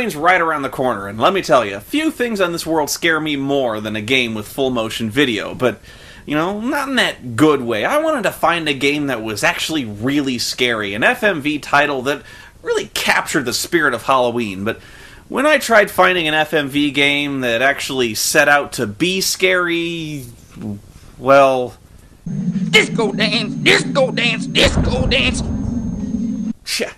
Halloween's right around the corner, and let me tell you, few things on this world scare me more than a game with full motion video, but, you know, not in that good way. I wanted to find a game that was actually really scary, an FMV title that really captured the spirit of Halloween, but when I tried finding an FMV game that actually set out to be scary, well... Disco dance, disco dance, disco dance!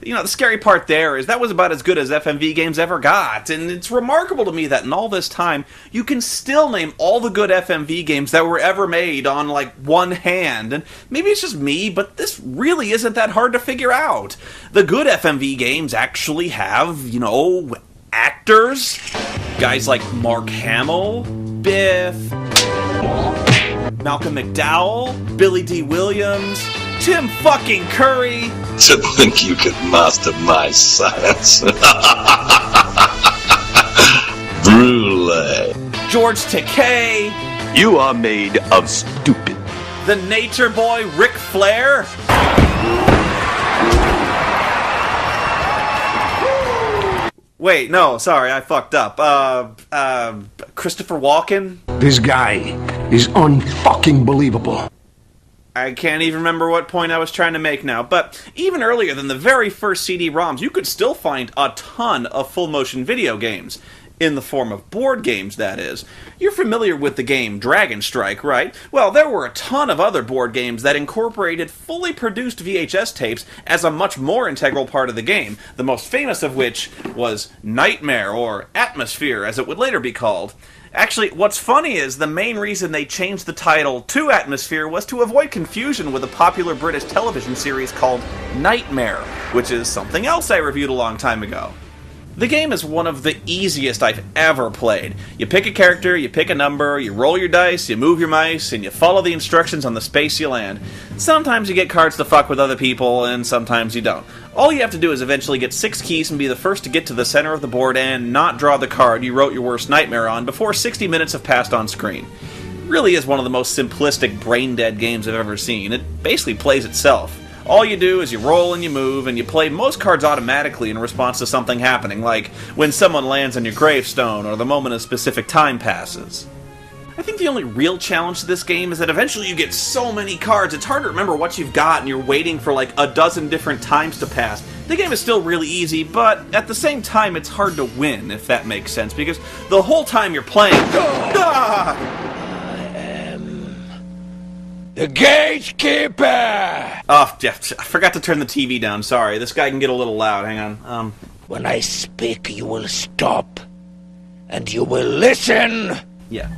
You know, the scary part there is that was about as good as FMV games ever got, and it's remarkable to me that in all this time, you can still name all the good FMV games that were ever made on, like, one hand, and maybe it's just me, but this really isn't that hard to figure out. The good FMV games actually have, you know, actors, guys like Mark Hamill, Biff, Malcolm McDowell, Billy D. Williams, Tim fucking Curry. To think you could master my science. Brule. George Takei. You are made of stupid. The Nature Boy Ric Flair. Wait, no, sorry, I fucked up. Christopher Walken? This guy is unfucking believable. I can't even remember what point I was trying to make now, but even earlier than the very first CD-ROMs, you could still find a ton of full-motion video games. In the form of board games, that is. You're familiar with the game Dragon Strike, right? Well, there were a ton of other board games that incorporated fully produced VHS tapes as a much more integral part of the game, the most famous of which was Nightmare, or Atmosphere, as it would later be called. Actually, what's funny is the main reason they changed the title to Atmosphere was to avoid confusion with a popular British television series called Nightmare, which is something else I reviewed a long time ago. The game is one of the easiest I've ever played. You pick a character, you pick a number, you roll your dice, you move your mice, and you follow the instructions on the space you land. Sometimes you get cards to fuck with other people, and sometimes you don't. All you have to do is eventually get 6 keys and be the first to get to the center of the board and not draw the card you wrote your worst nightmare on before 60 minutes have passed on screen. It really is one of the most simplistic, brain-dead games I've ever seen. It basically plays itself. All you do is you roll and you move, and you play most cards automatically in response to something happening, like when someone lands on your gravestone or the moment a specific time passes. I think the only real challenge to this game is that eventually you get so many cards, it's hard to remember what you've got and you're waiting for like a dozen different times to pass. The game is still really easy, but at the same time it's hard to win, if that makes sense, because the whole time you're playing... The gatekeeper! Oh, Jeff, I forgot to turn the TV down, sorry. This guy can get a little loud, hang on. When I speak, you will stop. And you will listen! Yeah.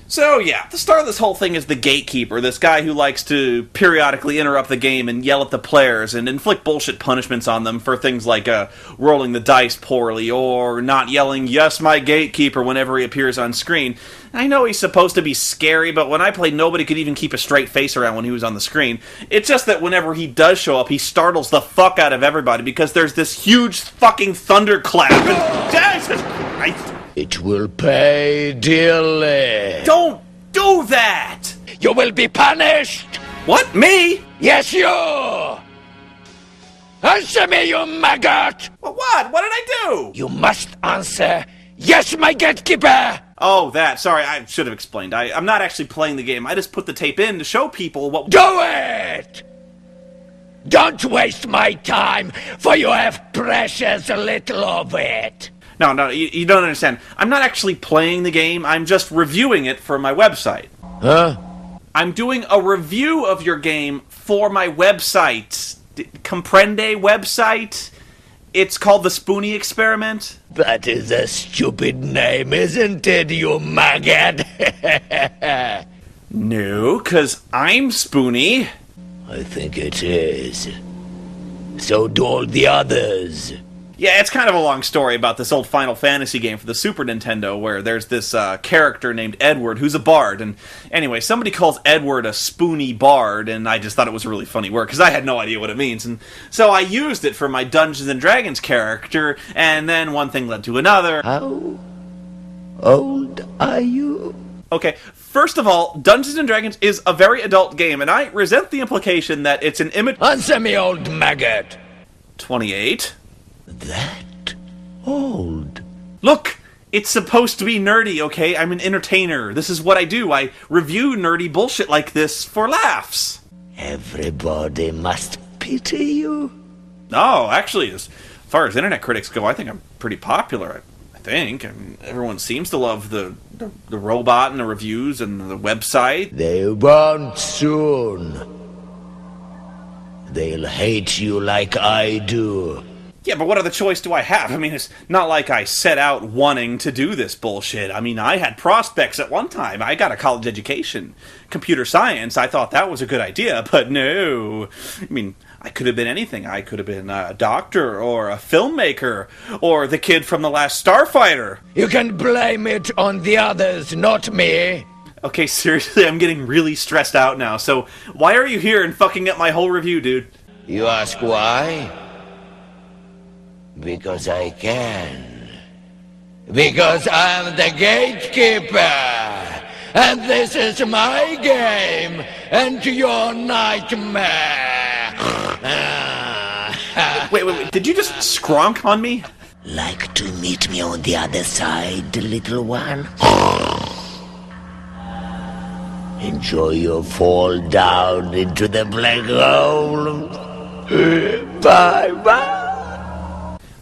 So, yeah, the start of this whole thing is the gatekeeper, this guy who likes to periodically interrupt the game and yell at the players and inflict bullshit punishments on them for things like rolling the dice poorly or not yelling, "Yes, my gatekeeper," whenever he appears on screen. I know he's supposed to be scary, but when I played, nobody could even keep a straight face around when he was on the screen. It's just that whenever he does show up, he startles the fuck out of everybody because there's this huge fucking thunderclap and... Jesus Christ! It will pay dearly. Don't do that! You will be punished! What? Me? Yes, you! Answer me, you maggot! What? What did I do? You must answer, "Yes, my gatekeeper!" Oh, that. Sorry, I should have explained. I'm not actually playing the game. I just put the tape in to show people what... Do it! Don't waste my time, for you have precious little of it. No, you don't understand. I'm not actually playing the game, I'm just reviewing it for my website. Huh? I'm doing a review of your game for my website. Comprende website? It's called the Spoonie Experiment. That is a stupid name, isn't it, you maggot? No, 'cause I'm Spoonie. I think it is. So do all the others. Yeah, it's kind of a long story about this old Final Fantasy game for the Super Nintendo where there's this character named Edward who's a bard, and anyway, somebody calls Edward a spoony bard, and I just thought it was a really funny word because I had no idea what it means, and so I used it for my Dungeons & Dragons character, and then one thing led to another. How old are you? Okay, first of all, Dungeons & Dragons is a very adult game, and I resent the implication that it's an image... Answer me, old maggot! 28. That old? Look! It's supposed to be nerdy, okay? I'm an entertainer. This is what I do. I review nerdy bullshit like this for laughs. Everybody must pity you. Oh, actually, as far as internet critics go, I think I'm pretty popular. I think. I mean, everyone seems to love the robot and the reviews and the website. They won't soon. They'll hate you like I do. Yeah, but what other choice do I have? I mean, it's not like I set out wanting to do this bullshit. I mean, I had prospects at one time. I got a college education. Computer science, I thought that was a good idea, but no. I mean, I could have been anything. I could have been a doctor, or a filmmaker, or the kid from The Last Starfighter. You can blame it on the others, not me. Okay, seriously, I'm getting really stressed out now, so why are you here and fucking up my whole review, dude? You ask why? Because I can. Because I'm the gatekeeper. And this is my game, and your nightmare. Wait, did you just skronk on me? Like to meet me on the other side, little one? Enjoy your fall down into the black hole. Bye-bye.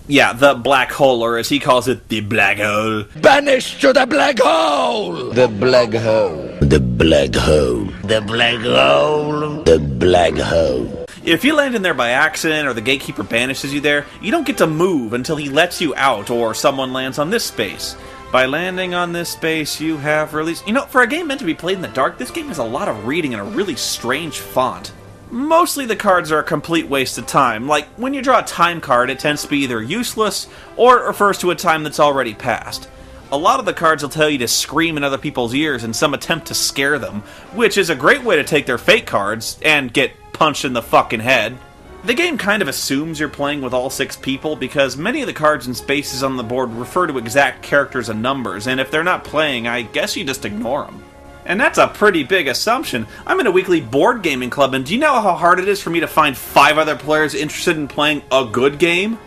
Yeah, the black hole, or as he calls it, the black hole. Banished to the black hole! The black hole. The black hole. The black hole. The black hole. If you land in there by accident, or the gatekeeper banishes you there, you don't get to move until he lets you out, or someone lands on this space. By landing on this space, you have released... You know, for a game meant to be played in the dark, this game has a lot of reading and a really strange font. Mostly the cards are a complete waste of time. Like, when you draw a time card, it tends to be either useless, or it refers to a time that's already passed. A lot of the cards will tell you to scream in other people's ears in some attempt to scare them, which is a great way to take their fake cards and get punched in the fucking head. The game kind of assumes you're playing with all 6 people, because many of the cards and spaces on the board refer to exact characters and numbers, and if they're not playing, I guess you just ignore them. And that's a pretty big assumption. I'm in a weekly board gaming club, and do you know how hard it is for me to find 5 other players interested in playing a good game?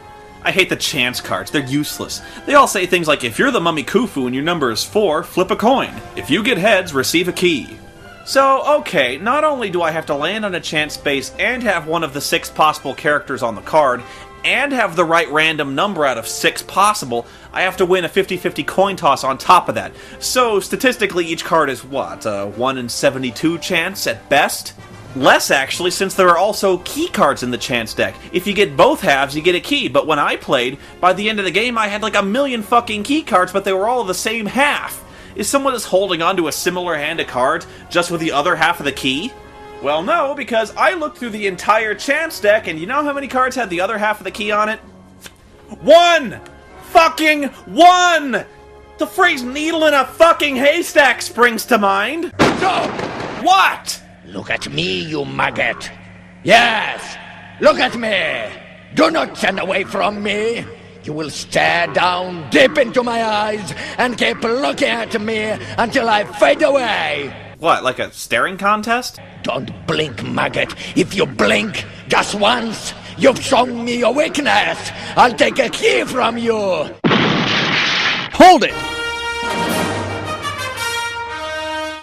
I hate the chance cards. They're useless. They all say things like, if you're the Mummy Khufu and your number is 4, flip a coin. If you get heads, receive a key. So, okay, not only do I have to land on a chance space and have one of the 6 possible characters on the card, and have the right random number out of 6 possible, I have to win a 50-50 coin toss on top of that. So, statistically, each card is, what, a 1 in 72 chance at best? Less, actually, since there are also key cards in the chance deck. If you get both halves, you get a key, but when I played, by the end of the game, I had like a million fucking key cards, but they were all the same half. Is someone just holding on to a similar hand of cards, just with the other half of the key? Well, no, because I looked through the entire chance deck, and you know how many cards had the other half of the key on it? 1! Fucking 1! The phrase needle in a fucking haystack springs to mind. No! What? Look at me, you maggot. Yes! Look at me! Do not turn away from me! You will stare down deep into my eyes and keep looking at me until I fade away! What, like a staring contest? Don't blink, maggot. If you blink just once, you've shown me your weakness. I'll take a key from you. Hold it!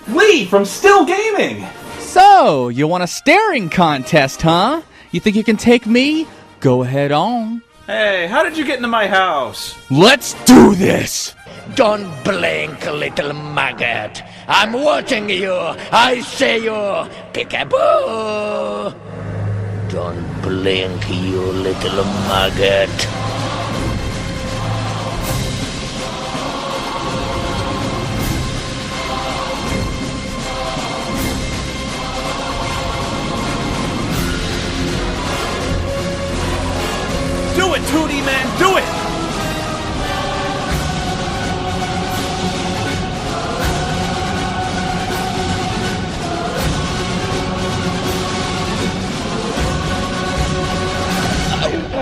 Lee from Still Gaming! So, you want a staring contest, huh? You think you can take me? Go ahead on. Hey, how did you get into my house? Let's do this! Don't blink, little maggot. I'm watching you. I see you. Peekaboo. Don't blink, you little maggot. Do it, Tootie Man, do it!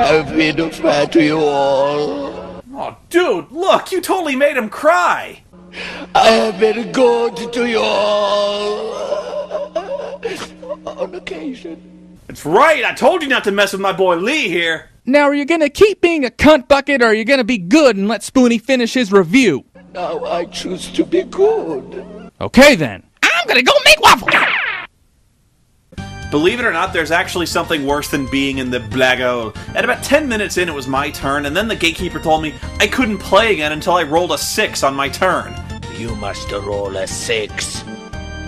I've been fair to you all. Oh, dude, look, you totally made him cry! I have been good to you all. On occasion. That's right, I told you not to mess with my boy Lee here! Now, are you gonna keep being a cunt bucket, or are you gonna be good and let Spoonie finish his review? Now I choose to be good. Okay, then. I'm gonna go make waffles! Believe it or not, there's actually something worse than being in the blago. At about 10 minutes in, it was my turn, and then the gatekeeper told me I couldn't play again until I rolled a 6 on my turn. You must roll a 6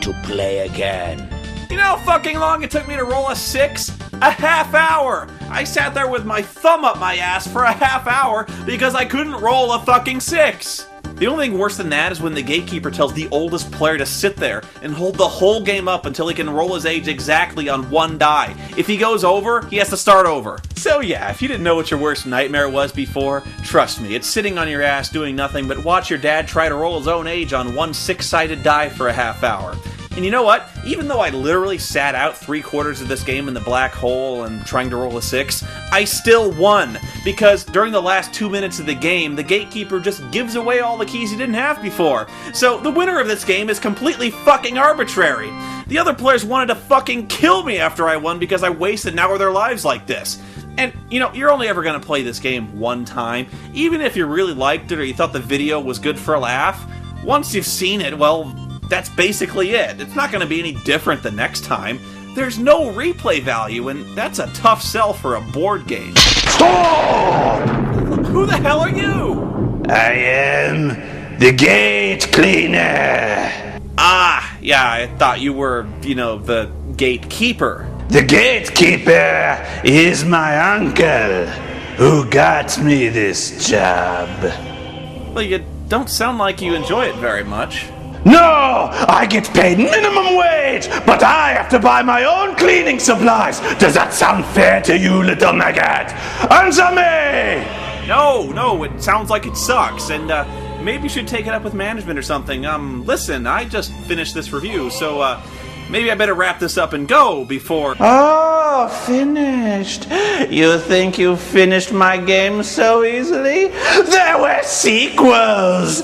to play again. You know how fucking long it took me to roll a 6? A half hour! I sat there with my thumb up my ass for a half hour because I couldn't roll a fucking 6! The only thing worse than that is when the gatekeeper tells the oldest player to sit there and hold the whole game up until he can roll his age exactly on one die. If he goes over, he has to start over. So yeah, if you didn't know what your worst nightmare was before, trust me, it's sitting on your ass doing nothing but watch your dad try to roll his own age on one 6-sided die for a half hour. And you know what? Even though I literally sat out 3/4 of this game in the black hole and trying to roll a 6, I still won! Because during the last 2 minutes of the game, the gatekeeper just gives away all the keys he didn't have before. So the winner of this game is completely fucking arbitrary. The other players wanted to fucking kill me after I won because I wasted an hour of their lives like this. And, you know, you're only ever going to play this game one time. Even if you really liked it or you thought the video was good for a laugh, once you've seen it, well, that's basically it. It's not going to be any different the next time. There's no replay value, and that's a tough sell for a board game. Stop! Who the hell are you? I am the gate cleaner. Ah, yeah, I thought you were, you know, the gatekeeper. The gatekeeper is my uncle who got me this job. Well, you don't sound like you enjoy it very much. No! I get paid minimum wage, but I have to buy my own cleaning supplies. Does that sound fair to you, little maggot? Answer me! No, it sounds like it sucks, and maybe you should take it up with management or something. Listen, I just finished this review, so maybe I better wrap this up and go before... Oh, finished. You think you finished my game so easily? There were sequels!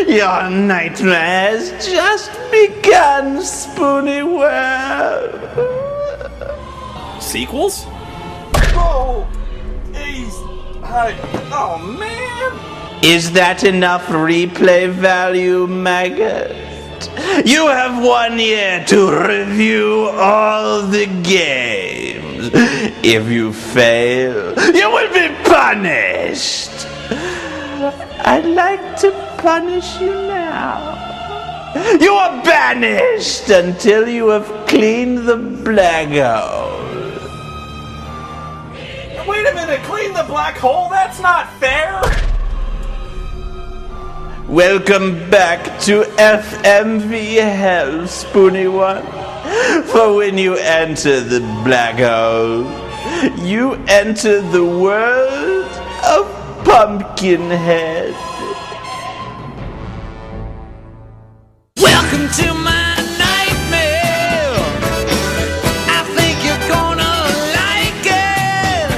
Your nightmare has just begun, SpoonyOne. Sequels? Oh, oh man! Is that enough replay value, maggot? You have 1 year to review all the games. If you fail, you will be punished. I'd like to punish you now. You are banished until you have cleaned the black hole. Wait a minute, clean the black hole? That's not fair! Welcome back to FMV Hell, SpoonyOne. For when you enter the black hole, you enter the world of Pumpkinhead. Welcome to my nightmare. I think you're gonna like it.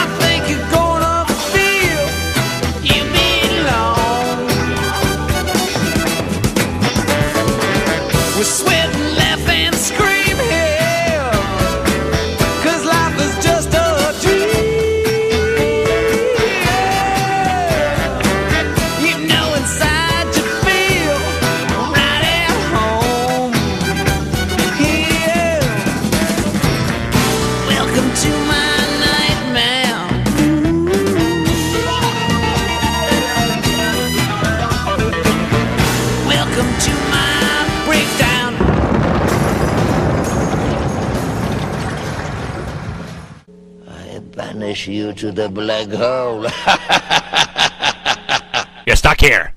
I think you're gonna feel you belong. We're sweating, laugh and scream here, 'cause life is just a Banish you to the black hole. You're stuck here.